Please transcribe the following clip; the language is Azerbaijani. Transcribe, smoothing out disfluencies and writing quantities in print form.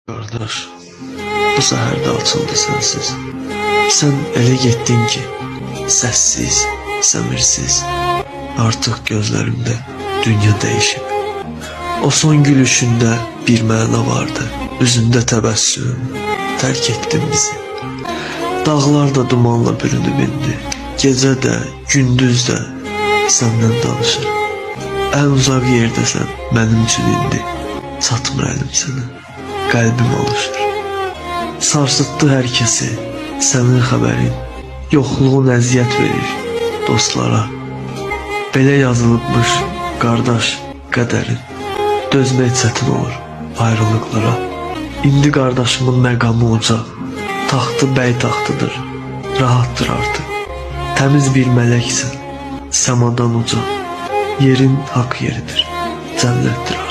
Qardaş, bu səhərdə açıldı sənsiz. Sən elə getdin ki, səssiz, səmirsiz. Artıq gözlərimdə dünya dəyişib. O son gülüşündə bir məna vardı. Üzündə təbəssüm, tərk etdin bizi. Dağlar da dumanla bürünüb indi. Gecə də, gündüz də səndən danışır. Ən uzaq yerdəsən mənim üçün indi. Çatmır əlim sənə, qəlbim alışır. Sarsıtdı hər kəsi sənin xəbərin. Yoxluğun əziyyət verir dostlara. Belə yazılıbmış qardaş qədərin. Dözmək çətin olur ayrılıqlara. İndi qardaşımın məqamı uca. Taxtı bəy taxtıdır, rahatdır artıq. Təmiz bir mələksən, səmadan uca. Yerin haqq yeridir, cənnətdir artıq.